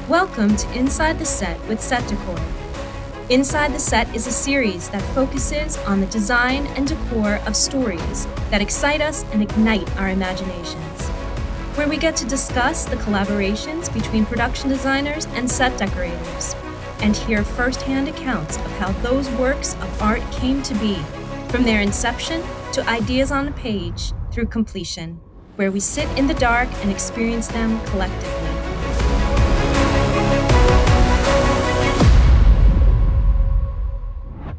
Welcome to Inside the Set with Set Decorator. Inside the Set is a series that focuses on the design and decor of stories that excite us and ignite our imaginations, where we get to discuss the collaborations between production designers and set decorators, and hear firsthand accounts of how those works of art came to be, from their inception to ideas on a page through completion, where we sit in the dark and experience them collectively.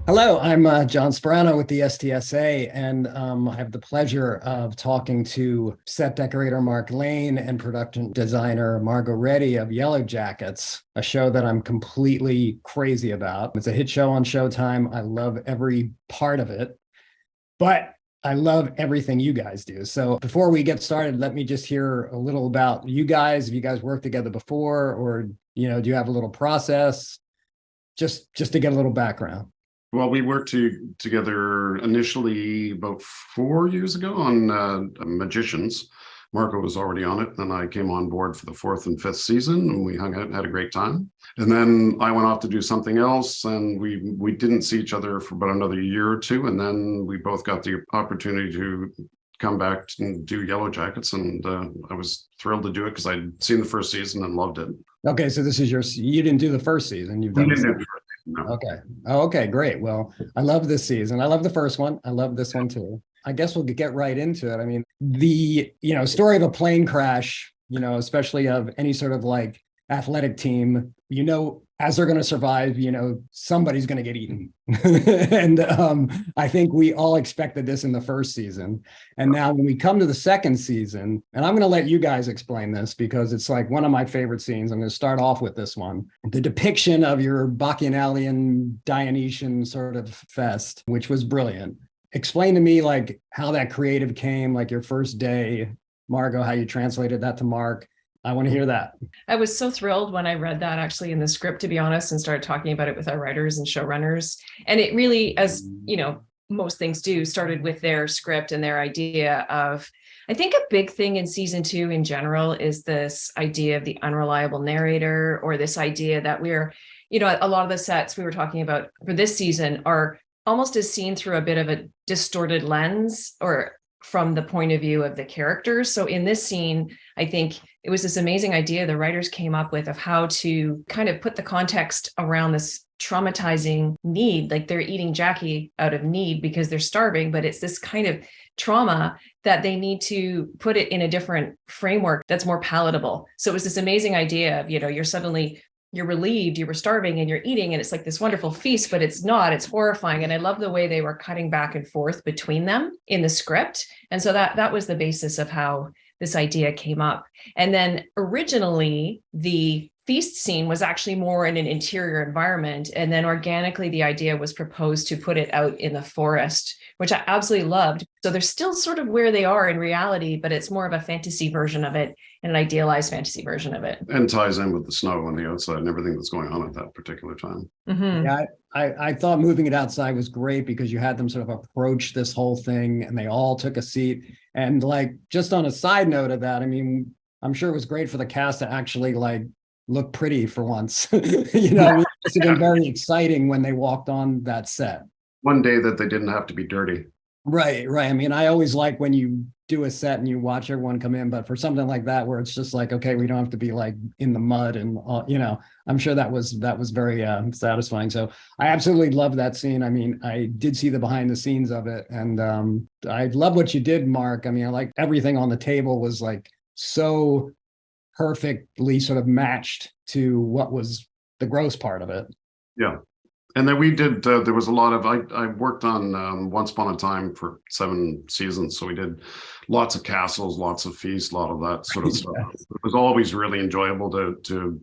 Hello, I'm John Sperano with the STSA, and I have the pleasure of talking to set decorator Mark Lane and production designer Margot of Yellowjackets, a show that I'm completely crazy about. It's a hit show on Showtime. I love every part of it, but I love everything you guys do. So before we get started, let me just hear a little about you guys. Have you guys worked together before, or do you have a little process? Just to get a little background. Well, we worked together initially about 4 years ago on Magicians. Margot was already on it, and I came on board for the 4th and 5th season, and we hung out and had a great time. And then I went off to do something else, and we didn't see each other for about another year or two, and then we both got the opportunity to come back and do Yellowjackets, and I was thrilled to do it because I'd seen the first season and loved it. Okay, so this is you didn't do the first season. You've done No. Okay. Oh, okay, great. Well, I love this season. I love the first one. I love this one too. I guess we'll get right into it. I mean, the story of a plane crash, especially of any sort of like athletic team, as they're going to survive, somebody's going to get eaten. And I think we all expected this in the first season. And now when we come to the second season, and I'm going to let you guys explain this because it's like one of my favorite scenes. I'm going to start off with this one. The depiction of your Bacchanalian Dionysian sort of fest, which was brilliant. Explain to me like how that creative came, like your first day, Margot, how you translated that to Mark. I want to hear that. I was so thrilled when I read that actually in the script, to be honest, and started talking about it with our writers and showrunners. And it really, as most things do, started with their script and their idea of, I think a big thing in season 2 in general is this idea of the unreliable narrator, or this idea that we're, a lot of the sets we were talking about for this season are almost as seen through a bit of a distorted lens, or from the point of view of the characters. So in this scene, I think it was this amazing idea the writers came up with of how to kind of put the context around this traumatizing need. Like they're eating Jackie out of need because they're starving, but it's this kind of trauma that they need to put it in a different framework that's more palatable. So it was this amazing idea of, you're relieved, you were starving and you're eating, and it's like this wonderful feast, but it's not, it's horrifying. And I love the way they were cutting back and forth between them in the script. And so that was the basis of how this idea came up. And then originally the feast scene was actually more in an interior environment. And then organically the idea was proposed to put it out in the forest, which I absolutely loved. So they're still sort of where they are in reality, but it's more of a fantasy version of it, and an idealized fantasy version of it. And ties in with the snow on the outside and everything that's going on at that particular time. Mm-hmm. Yeah, I thought moving it outside was great because you had them sort of approach this whole thing and they all took a seat. And like, just on a side note of that, I mean, I'm sure it was great for the cast to actually like look pretty for once. It must have been very exciting when they walked on that set. One day that they didn't have to be dirty. Right. I mean, I always like when you do a set and you watch everyone come in, but for something like that, where it's just like, okay, we don't have to be like in the mud and, I'm sure that was very satisfying. So I absolutely love that scene. I mean, I did see the behind the scenes of it, and I love what you did, Mark. I mean, I like everything on the table was like so perfectly sort of matched to what was the gross part of it. Yeah. And then we did, there was a lot of, I worked on Once Upon a Time for 7 seasons. So we did lots of castles, lots of feasts, a lot of that sort of stuff. It was always really enjoyable to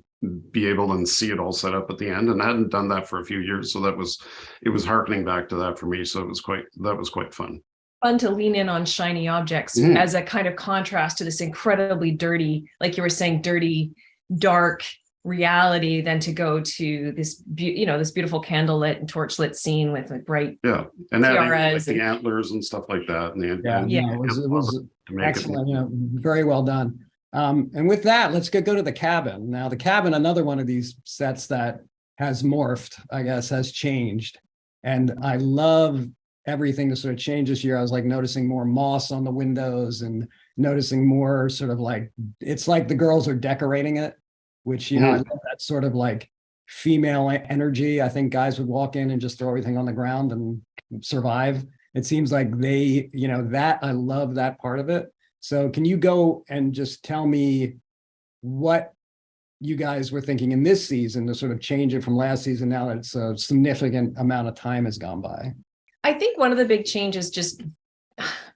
be able and see it all set up at the end. And I hadn't done that for a few years. So it was harkening back to that for me. So that was quite fun. Fun to lean in on shiny objects as a kind of contrast to this incredibly dirty, like you were saying, dirty, dark reality, than to go to this this beautiful candlelit and torchlit scene with like bright and having like the antlers and stuff like that. And it was excellent. Very well done. And with that, let's go to the cabin. Now, the cabin, another one of these sets that has morphed, I guess, has changed. And I love everything that sort of changed this year. I was like noticing more moss on the windows and noticing more sort of like, it's like the girls are decorating it, which, I love that sort of like female energy. I think guys would walk in and just throw everything on the ground and survive. It seems like they, that I love that part of it. So can you go and just tell me what you guys were thinking in this season to sort of change it from last season now that it's a significant amount of time has gone by? I think one of the big changes just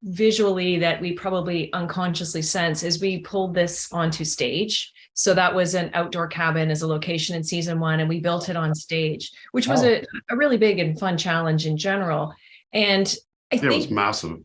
visually that we probably unconsciously sense is we pulled this onto stage. So that was an outdoor cabin as a location in season 1, and we built it on stage, which was a really big and fun challenge in general. And I think it was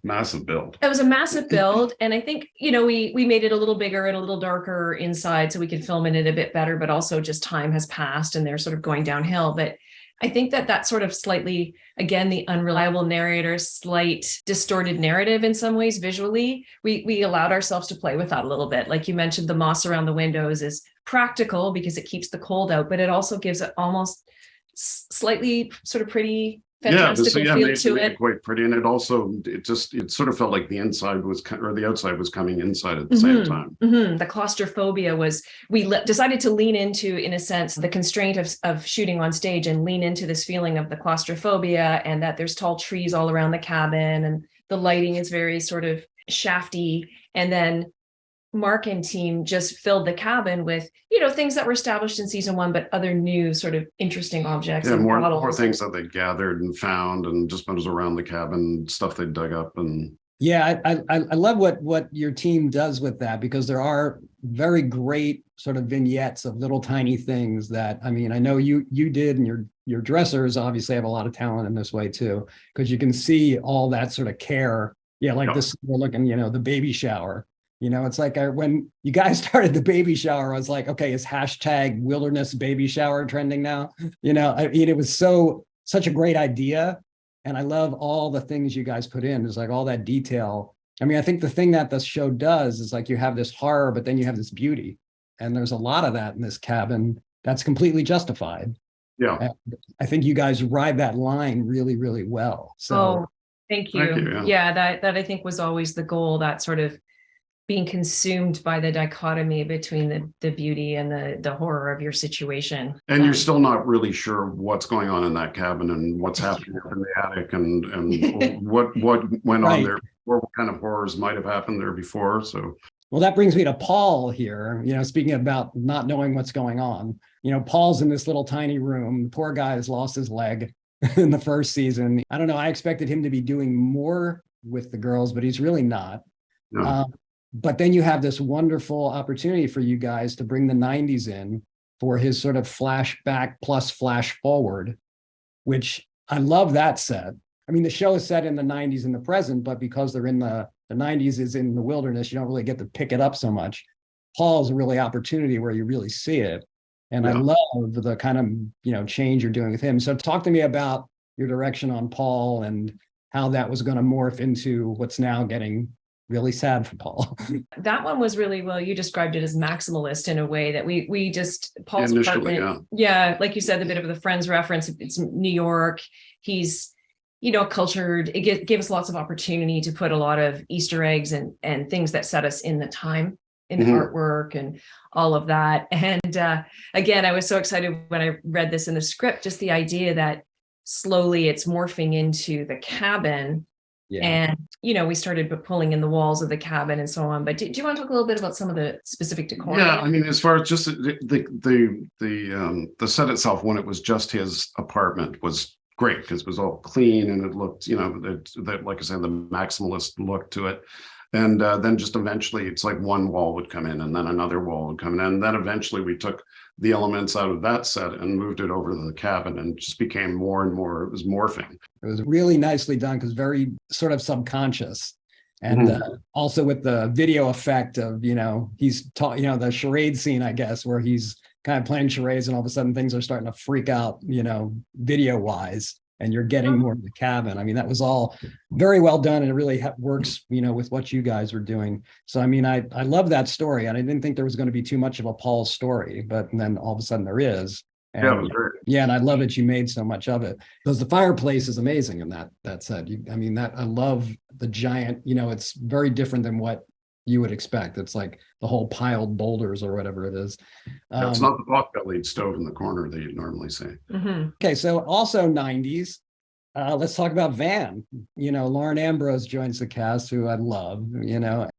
massive build. It was a massive build. And I think, we made it a little bigger and a little darker inside so we could film in it a bit better, but also just time has passed and they're sort of going downhill. But I think that sort of slightly, again, the unreliable narrator, slight distorted narrative in some ways visually, we allowed ourselves to play with that a little bit. Like you mentioned, the moss around the windows is practical because it keeps the cold out, but it also gives it almost slightly sort of pretty fantastical feel to it. Quite pretty, and it sort of felt like the inside was or the outside was coming inside at the same time. The claustrophobia was decided to lean into, in a sense, the constraint of shooting on stage and lean into this feeling of the claustrophobia, and that there's tall trees all around the cabin and the lighting is very sort of shafty, and then Mark and team just filled the cabin with, things that were established in season 1, but other new sort of interesting objects. Yeah, and more things that they gathered and found, and just when it was around the cabin, stuff they dug up. And yeah, I love what your team does with that, because there are very great sort of vignettes of little tiny things that, I know you did, and your dressers obviously have a lot of talent in this way too, because you can see all that sort of care. Yeah, like this, we're looking, the baby shower. It's like when you guys started the baby shower, I was like, okay, is hashtag wilderness baby shower trending now? It was such a great idea. And I love all the things you guys put in. There's like all that detail. I think the thing that the show does is like you have this horror, but then you have this beauty. And there's a lot of that in this cabin that's completely justified. And I think you guys ride that line really, really well. So thank you. Yeah, that I think was always the goal, that sort of being consumed by the dichotomy between the beauty and the horror of your situation. And you're still not really sure what's going on in that cabin and what's happening up in the attic and what went on there, or what kind of horrors might have happened there before. So, well, that brings me to Paul here, speaking about not knowing what's going on. Paul's in this little tiny room. The poor guy has lost his leg in the first season. I don't know. I expected him to be doing more with the girls, but he's really not. No. But then you have this wonderful opportunity for you guys to bring the 90s in for his sort of flashback plus flash forward, which I love that set. The show is set in the 90s in the present, but because they're in the 90s is in the wilderness, you don't really get to pick it up so much. Paul's a really opportunity where you really see it. And I love the kind of, change you're doing with him. So talk to me about your direction on Paul and how that was going to morph into what's now getting really sad for Paul. That one was really, well, you described it as maximalist in a way that we just, Paul's initially, apartment, like you said, the bit of the Friends reference, it's New York. He's, cultured. It gave us lots of opportunity to put a lot of Easter eggs and things that set us in the time, in artwork and all of that. And again, I was so excited when I read this in the script, just the idea that slowly it's morphing into the cabin. And, we started pulling in the walls of the cabin and so on. But do you want to talk a little bit about some of the specific decor? Yeah, as far as just the set itself, when it was just his apartment, was great because it was all clean and it looked, like I said, the maximalist look to it. And then just eventually it's like one wall would come in and then another wall would come in. And then eventually we took the elements out of that set and moved it over to the cabin and just became more and more, it was morphing. It was really nicely done because very sort of subconscious. And also with the video effect of, he's taught, the charade scene, I guess, where he's kind of playing charades and all of a sudden things are starting to freak out, video wise. and you're getting more of the cabin. I mean, that was all very well done, and it really works, with what you guys are doing. So, I mean, I love that story, and I didn't think there was going to be too much of a Paul story, but then all of a sudden there is. And, Yeah, it was great. yeah, and I love that you made so much of it, because the fireplace is amazing in that set. I love the giant, it's very different than what you would expect. It's like the whole piled boulders or whatever it is. It's not the pot-bellied stove in the corner that you'd normally see. Okay, so also 90s. Let's talk about Van. Lauren Ambrose joins the cast, who I love.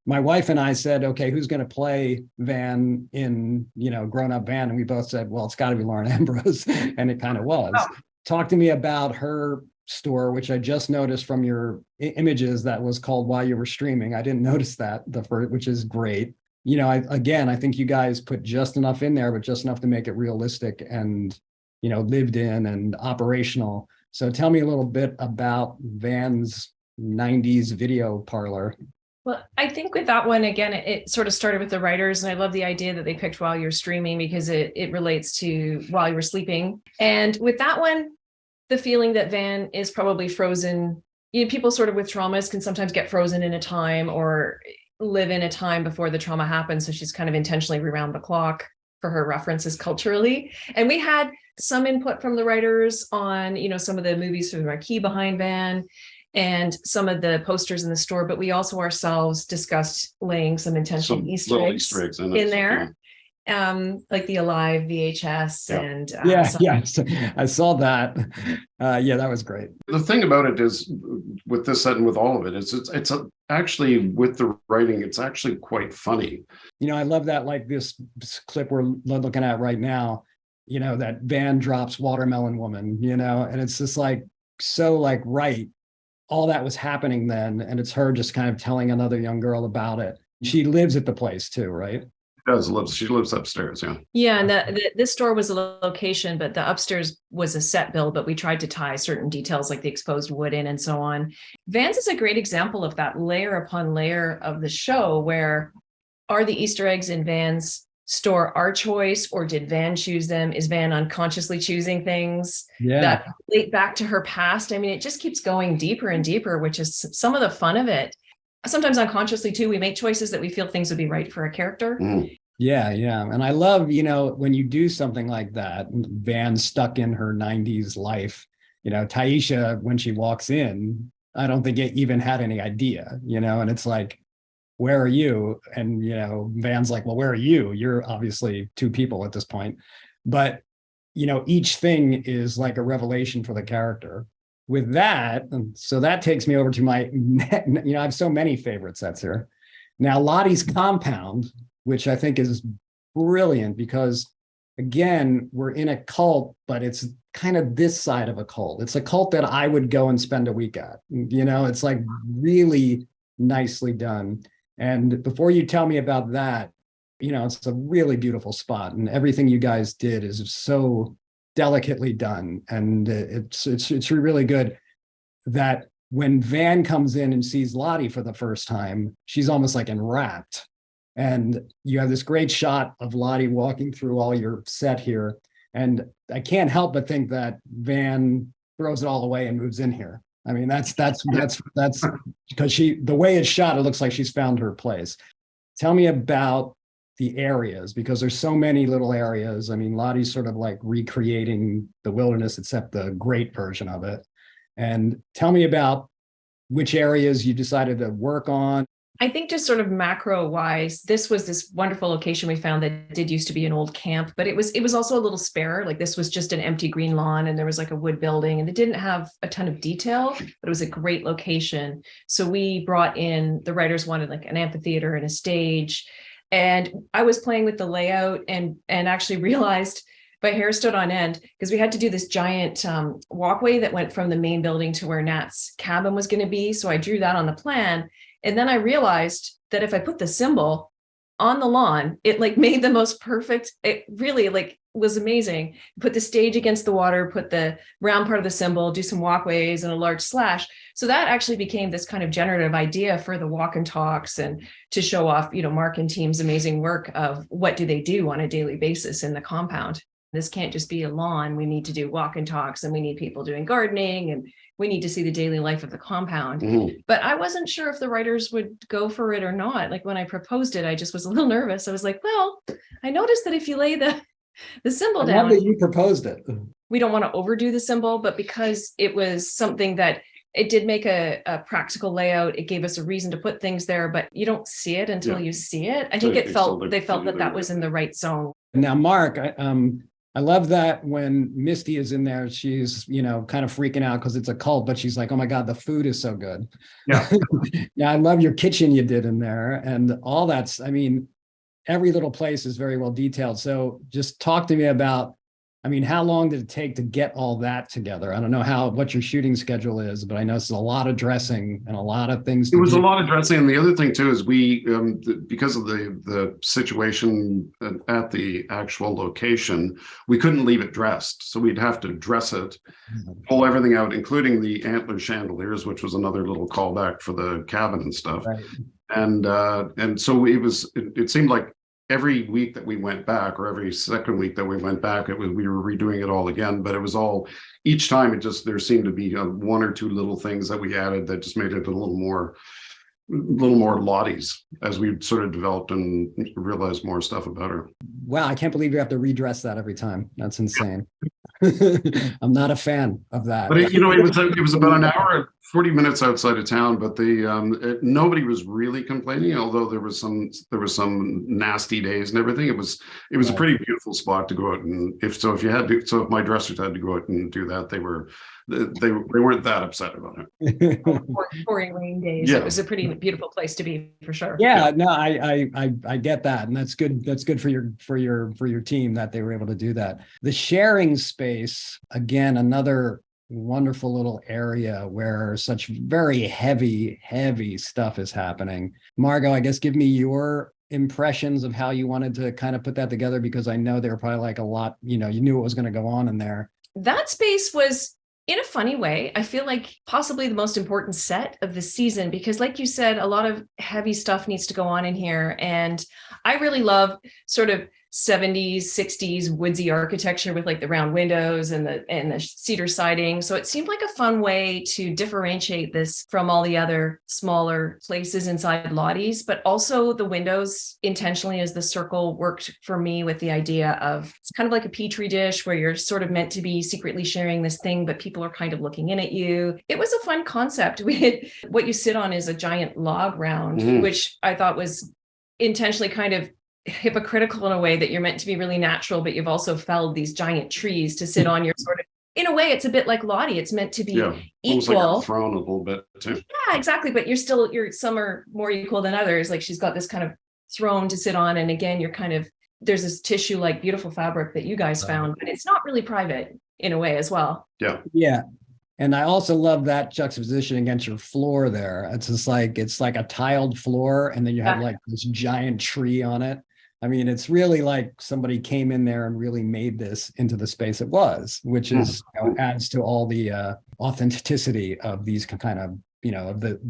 My wife and I said, okay, who's going to play Van in, grown-up Van? And we both said, well, it's got to be Lauren Ambrose. And it kind of was. Oh. Talk to me about her store, which I just noticed from your images, that was called While You Were Streaming. I didn't notice that, which is great. I think you guys put just enough in there, but just enough to make it realistic and, lived in and operational. So tell me a little bit about Van's 90s video parlor. Well, I think with that one, again, it sort of started with the writers, and I love the idea that they picked While You're Streaming, because it relates to while you were sleeping. And with that one, the feeling that Van is probably frozen. People sort of with traumas can sometimes get frozen in a time or live in a time before the trauma happens. So she's kind of intentionally around the clock for her references culturally. And we had some input from the writers on, some of the movies for the marquee behind Van and some of the posters in the store, but we also ourselves discussed laying some intentional Easter eggs in there. Like the Alive VHS and I saw that. That was great. The thing about it is, with this set and with all of it, it's actually, with the writing, it's actually quite funny. I love that, like this clip we're looking at right now, that Van drops Watermelon Woman, and it's just like, so like, right, all that was happening then, and it's her just kind of telling another young girl about it. She lives at the place too, right? She lives upstairs, yeah. Yeah, and this store was a location, but the upstairs was a set build, but we tried to tie certain details like the exposed wood in and so on. Van's is a great example of that layer upon layer of the show, where are the Easter eggs in Van's store our choice, or did Van choose them? Is Van unconsciously choosing things that relate back to her past? I mean, it just keeps going deeper and deeper, which is some of the fun of it. Sometimes unconsciously too, we make choices that we feel things would be right for a character. Yeah. And I love, when you do something like that, Van stuck in her 90s life, Taisha, when she walks in, I don't think it even had any idea, and it's like, where are you? And, Van's like, well, where are you? You're obviously two people at this point. But, each thing is like a revelation for the character. With that, so that takes me over to my, I have so many favorite sets here. Now, Lottie's compound, which I think is brilliant, because again, we're in a cult, but it's kind of this side of a cult. It's a cult that I would go and spend a week at. It's like really nicely done. And before you tell me about that, it's a really beautiful spot, and everything you guys did is so delicately done, and it's really good. That when Van comes in and sees Lottie for the first time, she's almost like enwrapped, and you have this great shot of Lottie walking through all your set here, and I can't help but think that Van throws it all away and moves in here. I mean, that's because the way it's shot, it looks like she's found her place. Tell me about the areas, because there's so many little areas. I mean, Lottie's sort of like recreating the wilderness, except the great version of it. And tell me about which areas you decided to work on. I think just sort of macro wise, this was this wonderful location we found that did used to be an old camp, but it was also a little spare. Like, this was just an empty green lawn, and there was like a wood building, and it didn't have a ton of detail, but it was a great location. So we brought in, the writers wanted like an amphitheater and a stage. And I was playing with the layout and actually realized my hair stood on end, because we had to do this giant walkway that went from the main building to where Nat's cabin was going to be. So I drew that on the plan. And then I realized that if I put the symbol on the lawn, it like made the most perfect, it really like was amazing. Put the stage against the water, put the round part of the symbol, do some walkways and a large slash. So that actually became this kind of generative idea for the walk and talks, and to show off, Mark and team's amazing work of what do they do on a daily basis in the compound. This can't just be a lawn. We need to do walk and talks, and we need people doing gardening, and we need to see the daily life of the compound. But I wasn't sure if the writers would go for it or not. Like when I proposed it, I just was a little nervous. I was like, well, I noticed that if you lay the symbol I down, love that you proposed it. we don't want to overdo the symbol, but because it was something that it did make a practical layout, it gave us a reason to put things there, but you don't see it until you see it. I think they felt that was in the right zone. Now, Mark, I love that when Misty is in there, she's, kind of freaking out because it's a cult, but she's like, oh my God, the food is so good. Yeah. Yeah, I love your kitchen you did in there and all that's, every little place is very well detailed. So just talk to me about, how long did it take to get all that together? I don't know what your shooting schedule is, but I know it's a lot of dressing and a lot of things. It was a lot of dressing. And the other thing too, is we, because of the situation at the actual location, we couldn't leave it dressed. So we'd have to dress it, pull everything out, including the antler chandeliers, which was another little callback for the cabin and stuff. Right. And so it seemed like every week that we went back, or every second week that we went back, we were redoing it all again. But it was all, each time there seemed to be one or two little things that we added that just made it a little more Lottie's as we sort of developed and realized more stuff about her. Wow, I can't believe you have to redress that every time. That's insane. I'm not a fan of that. But it was about an hour, 40 minutes outside of town. But nobody was really complaining, although there was some nasty days and everything. It was a pretty beautiful spot to go out, and if my dressers had to go out and do that, they weren't that upset about it. Pouring rain days. Yeah. It was a pretty beautiful place to be, for sure. Yeah, no, I get that, and that's good. That's good for your team that they were able to do that. The sharing space, again, another wonderful little area where such very heavy stuff is happening. Margot, I guess give me your impressions of how you wanted to kind of put that together, because I know there were probably like a lot, you knew what was going to go on in there. That space was, in a funny way, I feel like possibly the most important set of the season, because like you said, a lot of heavy stuff needs to go on in here. And I really love sort of 70s, 60s woodsy architecture with like the round windows and the cedar siding. So it seemed like a fun way to differentiate this from all the other smaller places inside Lottie's, but also the windows intentionally as the circle worked for me with the idea of it's kind of like a petri dish where you're sort of meant to be secretly sharing this thing, but people are kind of looking in at you. It was a fun concept. What you sit on is a giant log round, which I thought was intentionally kind of hypocritical in a way that you're meant to be really natural, but you've also felled these giant trees to sit on. Your sort of, in a way, it's a bit like Lottie. It's meant to be equal. Like a throne a little bit too. Yeah, exactly. But some are more equal than others. Like she's got this kind of throne to sit on, and again, there's this tissue like beautiful fabric that you guys found, but it's not really private in a way as well. Yeah. And I also love that juxtaposition against your floor there. It's just like, it's like a tiled floor, and then you have like this giant tree on it. It's really like somebody came in there and really made this into the space it was, which is adds to all the authenticity of these kind of,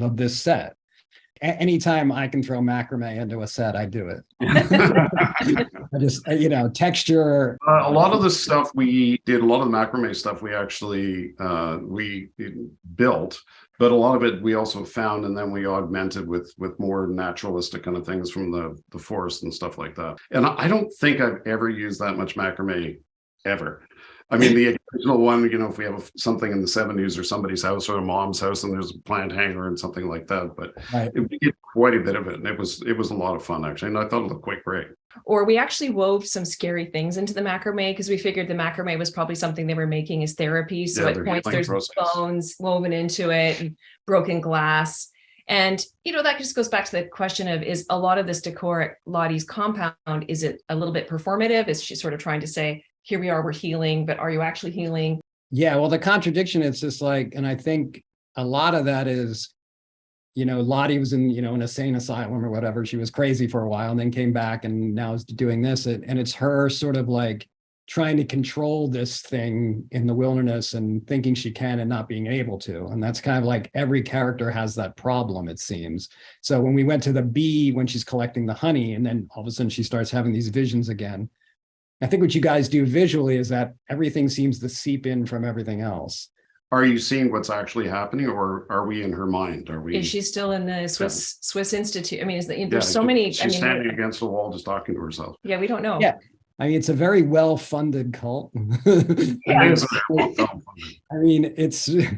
of this set. Anytime I can throw macrame into a set, I do it. I just, texture. A lot of the stuff we did, a lot of the macrame stuff we actually we built, but a lot of it we also found, and then we augmented with more naturalistic kind of things from the forest and stuff like that. And I don't think I've ever used that much macrame ever. The original one, if we have something in the 70s or somebody's house or a mom's house and there's a plant hanger and something like that, but we did quite a bit of it. And it was a lot of fun, actually. And I thought it looked quite great. Or we actually wove some scary things into the macrame because we figured the macrame was probably something they were making as therapy. So at points there's bones woven into it and broken glass. And, that just goes back to the question of, is a lot of this decor at Lottie's compound, is it a little bit performative? Is she sort of trying to say, here we are, we're healing, but are you actually healing? Yeah, well, the contradiction, it's just like, and I think a lot of that is, Lottie was in, an insane asylum or whatever. She was crazy for a while and then came back and now is doing this. And it's her sort of like trying to control this thing in the wilderness and thinking she can and not being able to. And that's kind of like every character has that problem, it seems. So when we went to the bee, when she's collecting the honey, and then all of a sudden she starts having these visions again, I think what you guys do visually is that everything seems to seep in from everything else. Are you seeing what's actually happening, or are we in her mind? Are we? Is she still in the Swiss Institute? I mean, there's Yeah, so many. She's standing against the wall, just talking to herself. Yeah, we don't know. Yeah. I mean, it's a very well-funded cult. Yeah. I mean,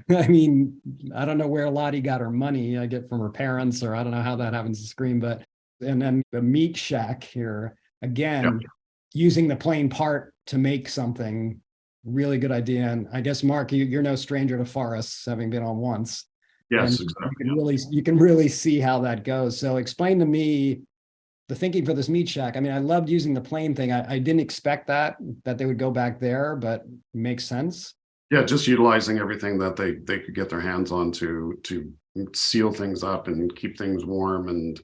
I mean, I don't know where Lottie got her money. I get from her parents, or I don't know how that happens to screen, but, and then the meat shack here, again, using the plain part to make something, really good idea. And I guess, Mark, you're no stranger to forests, having been on once. Yes, and exactly. You can really see how that goes. So explain to me the thinking for this meat shack. I mean, I loved using the plane thing. I didn't expect that they would go back there, but it makes sense. Yeah, just utilizing everything that they could get their hands on to seal things up and keep things warm. And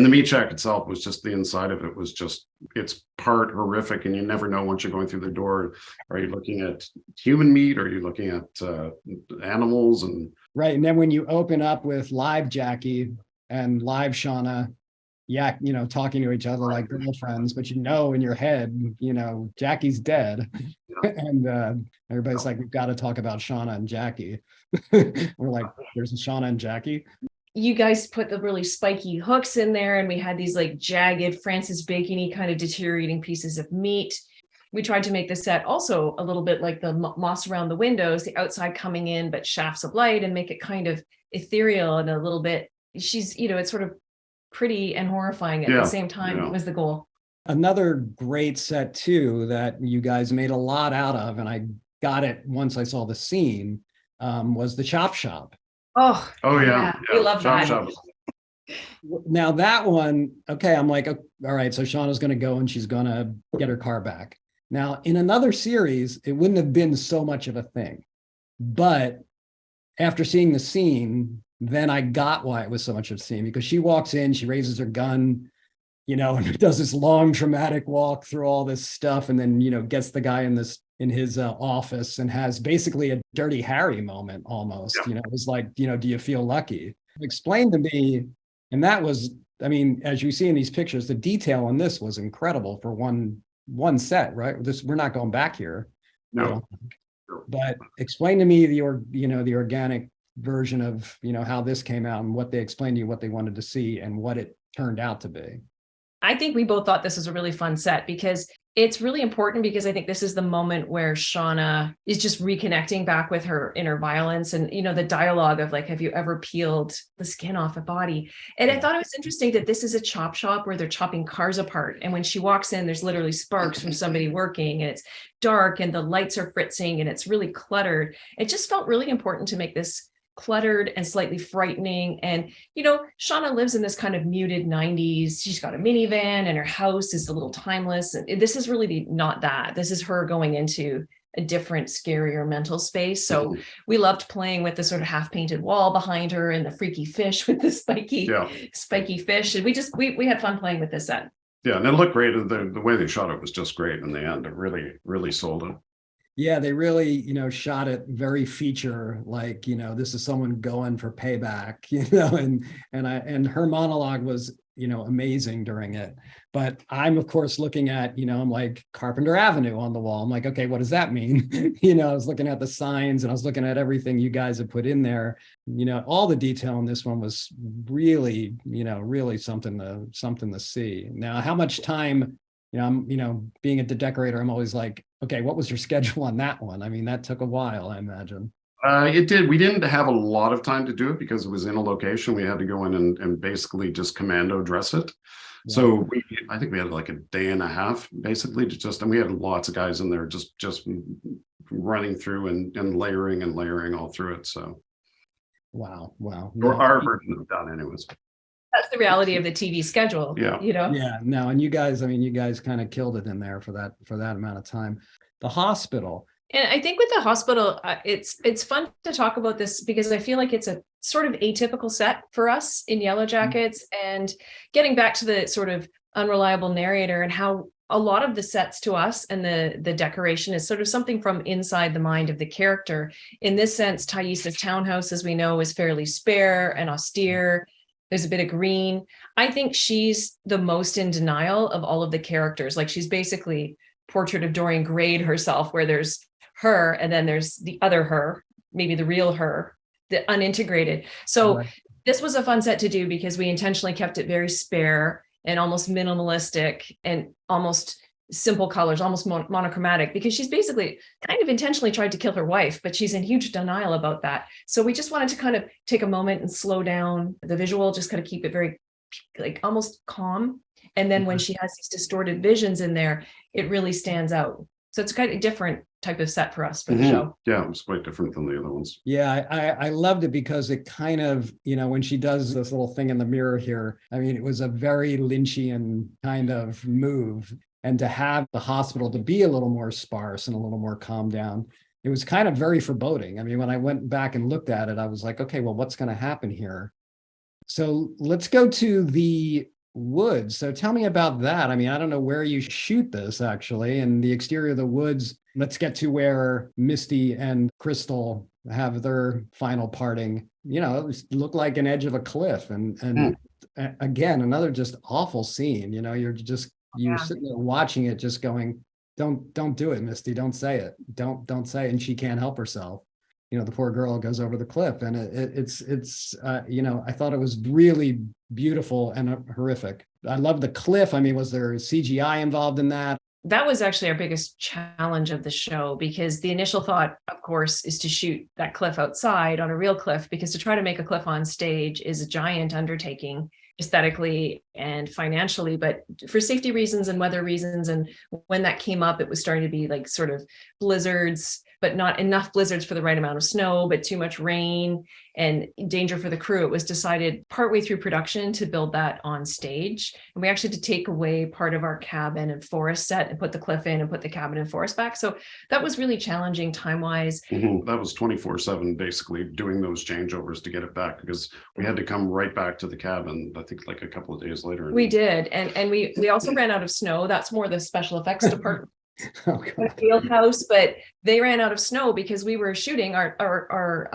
the meat shack itself was just, the inside of it was just, it's part horrific, and you never know once you're going through the door, are you looking at human meat, or are you looking at animals? And right. And then when you open up with live Jackie and live Shauna, yeah, you know, talking to each other like girlfriends, but you know, in your head, you know, Jackie's dead. And everybody's like, we've got to talk about Shauna and Jackie. We're like, there's a Shauna and Jackie. You guys put the really spiky hooks in there, and we had these like jagged Francis Bacon-y kind of deteriorating pieces of meat. We tried to make the set also a little bit like the moss around the windows, the outside coming in, but shafts of light, and make it kind of ethereal and a little bit, she's, you know, it's sort of pretty and horrifying at the same time was the goal. Another great set too that you guys made a lot out of, and I got it once I saw the scene, was the chop shop. Oh yeah. We love that. Shop. Now that one, okay, I'm like, all right, so Shauna's going to go and she's going to get her car back. Now in another series, it wouldn't have been so much of a thing, but after seeing the scene, then I got why it was so much of a scene, because she walks in, she raises her gun, you know, and does this long dramatic walk through all this stuff, and then, you know, gets the guy in his office and has basically a Dirty Harry moment almost. You know, it was like, you know, do you feel lucky? Explain to me. And that was, I mean, as you see in these pictures, the detail on this was incredible for one set, right? We're not going back here. No. But explain to me the organic version of, you know, how this came out and what they explained to you, what they wanted to see, and what it turned out to be. I think we both thought this was a really fun set, because it's really important, because I think this is the moment where Shauna is just reconnecting back with her inner violence, and, you know, the dialogue of like, have you ever peeled the skin off a body? And I thought it was interesting that this is a chop shop where they're chopping cars apart. And when she walks in, there's literally sparks from somebody working, and it's dark and the lights are fritzing and it's really cluttered. It just felt really important to make this cluttered and slightly frightening. And, you know, Shauna lives in this kind of muted 90s. She's got a minivan and her house is a little timeless. And this is really not that. This is her going into a different, scarier mental space. So we loved playing with the sort of half-painted wall behind her and the freaky fish with the spiky fish. And we had fun playing with this set. Yeah, and it looked great. The way they shot it was just great in the end. It really, really sold it. Yeah, they really, you know, shot it very feature, like, you know, this is someone going for payback, you know, and her monologue was, you know, amazing during it. But I'm, of course, looking at, you know, I'm like Carpenter Avenue on the wall. I'm like, okay, what does that mean? You know, I was looking at the signs and I was looking at everything you guys have put in there. You know, all the detail in this one was really, you know, really something to see. Now, how much time, you know, I'm, you know, being at the Decorator, I'm always like, okay, what was your schedule on that one? I mean, that took a while, I imagine. It did. We didn't have a lot of time to do it because it was in a location. We had to go in and basically just commando dress it. Yeah. So I think we had like a day and a half basically to just, and we had lots of guys in there just running through and layering all through it. So. Wow. Or our version of done anyways. That's the reality of the TV schedule. Yeah. You know? Yeah, no. And you guys kind of killed it in there for that amount of time. The hospital. And I think with the hospital, it's fun to talk about this because I feel like it's a sort of atypical set for us in Yellowjackets, and getting back to the sort of unreliable narrator and how a lot of the sets to us and the decoration is sort of something from inside the mind of the character. In this sense, Thaisa's townhouse, as we know, is fairly spare and austere. There's a bit of green. I think she's the most in denial of all of the characters. Like, she's basically portrait of Dorian Gray herself, where there's her and then there's the other her, maybe the real her, the unintegrated. So Right. this was a fun set to do because we intentionally kept it very spare and almost minimalistic and almost simple colors, almost monochromatic, because she's basically kind of intentionally tried to kill her wife, but she's in huge denial about that. So we just wanted to kind of take a moment and slow down the visual, just kind of keep it very like almost calm. And then when she has these distorted visions in there, it really stands out. So it's kind of a different type of set for us for the show. Yeah, it was quite different than the other ones. Yeah, I loved it because it kind of, when she does this little thing in the mirror here, I mean, it was a very Lynchian kind of move. And to have the hospital to be a little more sparse and a little more calmed down, it was kind of very foreboding. I mean, when I went back and looked at it, I was like, okay, well, what's going to happen here? So let's go to the woods. So tell me about that. I mean, I don't know where you shoot this actually, and the exterior of the woods. Let's get to where Misty and Crystal have their final parting. It looked like an edge of a cliff, and again, another just awful scene. You're sitting there watching it, just going, "Don't do it, Misty. Don't say it. Don't say it." And she can't help herself. The poor girl goes over the cliff, and it's I thought it was really beautiful and horrific. I love the cliff. I mean, was there CGI involved in that? That was actually our biggest challenge of the show, because the initial thought, of course, is to shoot that cliff outside on a real cliff, because to try to make a cliff on stage is a giant undertaking aesthetically and financially, but for safety reasons and weather reasons. And when that came up, it was starting to be like sort of blizzards, but not enough blizzards for the right amount of snow, but too much rain and danger for the crew. It was decided partway through production to build that on stage. And we actually had to take away part of our cabin and forest set and put the cliff in and put the cabin and forest back. So that was really challenging time-wise. That was 24/7, basically doing those changeovers to get it back, because we had to come right back to the cabin, I think like a couple of days later. We did. And we also ran out of snow. That's more the special effects department. Field house, but they ran out of snow because we were shooting our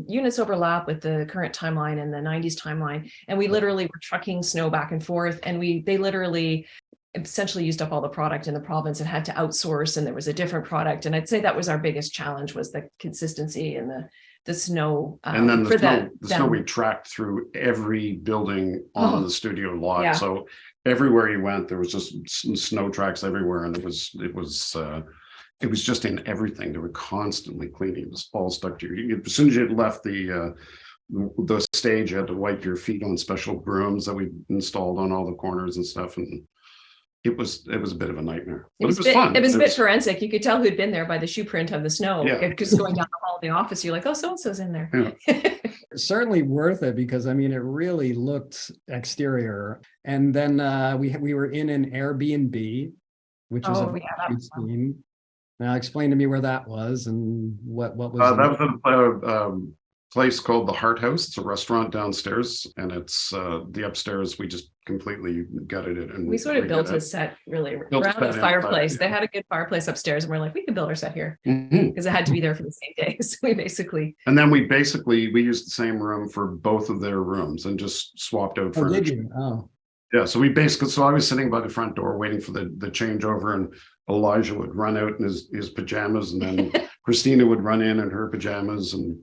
units overlap with the current timeline and the 90s timeline, and we literally were trucking snow back and forth, and they literally essentially used up all the product in the province and had to outsource, and there was a different product. And I'd say that was our biggest challenge, was the consistency and the snow. And then the snow we tracked through every building on the studio lot. Yeah. So everywhere you went, there was just snow tracks everywhere, and it was just in everything. They were constantly cleaning. It was all stuck to you. As soon as you had left the stage, you had to wipe your feet on special brooms that we installed on all the corners and stuff, and it was a bit of a nightmare. But it was fun. It was a bit forensic. You could tell who'd been there by the shoe print of the snow. Yeah. Just going down the hall of the office, you're like, oh, so-and-so's in there. Yeah. Certainly worth it, because I mean, it really looked exterior. And then we were in an Airbnb, which was a good scene. Now explain to me where that was and what was that was a place called the Heart House. It's a restaurant downstairs, and it's the upstairs we just completely gutted it, and we sort of built a set really around a fireplace. They had a good fireplace upstairs, and we're like, we could build our set here, because it had to be there for the same day. So we used the same room for both of their rooms and just swapped out furniture. Yeah, so I was sitting by the front door waiting for the changeover, and Elijah would run out in his pajamas, and then Christina would run in her pajamas, and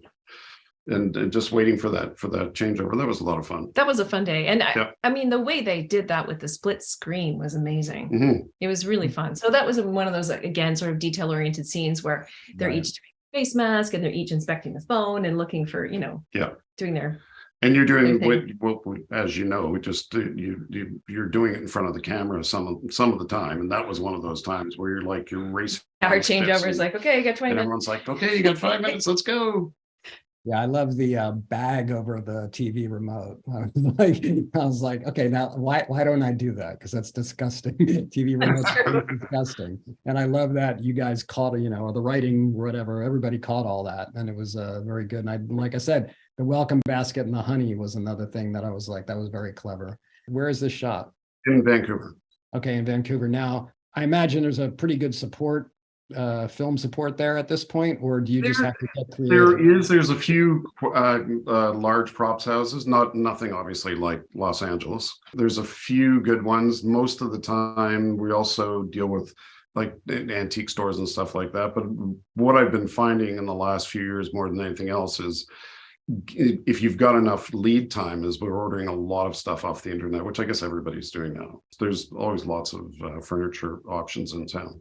just waiting for that changeover. That was a lot of fun. That was a fun day. And I mean, the way they did that with the split screen was amazing. It was really fun. So that was one of those, again, sort of detail oriented scenes where they're each doing a face mask, and they're each inspecting the phone and looking for, doing their. And you're doing what, as you know, just you're doing it in front of the camera some of the time, and that was one of those times where you're racing. Our changeover is like, okay, you got 20 minutes. Everyone's like, okay, you got 5 minutes, let's go. Yeah, I love the bag over the TV remote. I was like, okay, now why don't I do that? Because that's disgusting. TV remotes disgusting. And I love that you guys caught it, or the writing, whatever. Everybody caught all that, and it was very good. And like I said, the welcome basket and the honey was another thing that I was like, that was very clever. Where is this shot? In Vancouver. Okay, in Vancouver. Now, I imagine there's a pretty good film support there at this point, or do you just have to get creative? There's a few large props houses, nothing obviously like Los Angeles. There's a few good ones. Most of the time we also deal with like antique stores and stuff like that. But what I've been finding in the last few years more than anything else is if you've got enough lead time, is we're ordering a lot of stuff off the internet, which I guess everybody's doing now. There's always lots of furniture options in town.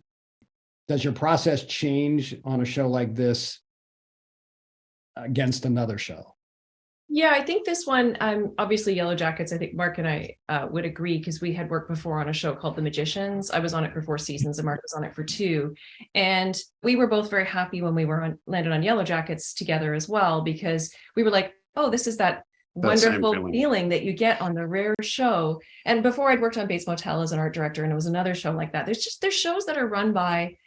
Does your process change on a show like this against another show? Yeah, I think this one, obviously Yellowjackets, I think Mark and I would agree, because we had worked before on a show called The Magicians. I was on it for 4 seasons and Mark was on it for 2. And we were both very happy when we landed on Yellowjackets together as well, because we were like, oh, this is that wonderful feeling that you get on the rare show. And before, I'd worked on Bates Motel as an art director, and it was another show like that. There's shows that are run by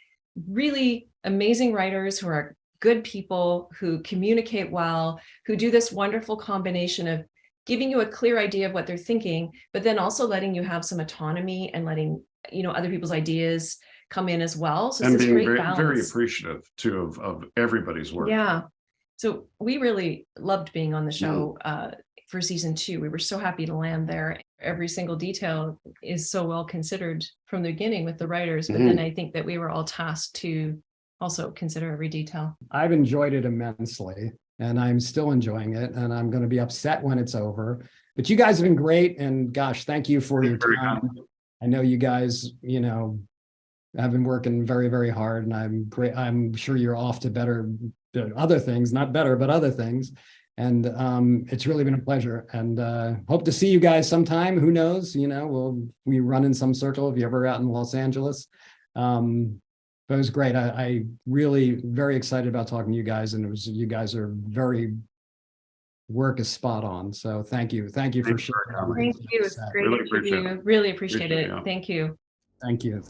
really amazing writers who are good people, who communicate well, who do this wonderful combination of giving you a clear idea of what they're thinking, but then also letting you have some autonomy and letting, other people's ideas come in as well. So and it's this being great very, balance. very appreciative too of everybody's work. Yeah. So we really loved being on the show for season 2. We were so happy to land there. Every single detail is so well considered from the beginning with the writers, but then I think that we were all tasked to also consider every detail. I've enjoyed it immensely, and I'm still enjoying it, and I'm going to be upset when it's over. But you guys have been great, and gosh, thank you for your time. I know you guys, have been working very, very hard, and I'm sure you're off to other things, not better, but other things. And it's really been a pleasure, and hope to see you guys sometime. Who knows? We run in some circle if you're ever out in Los Angeles. But it was great. I really very excited about talking to you guys, and you guys are work is spot on. So thank you for sharing. Thank you. It's great to meet you. Really appreciate it. Thank you. Thank you.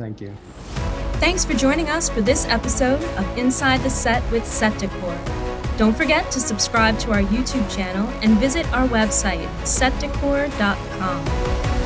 Thanks for joining us for this episode of Inside the Set with Set Decor. Don't forget to subscribe to our YouTube channel and visit our website, setdecor.com.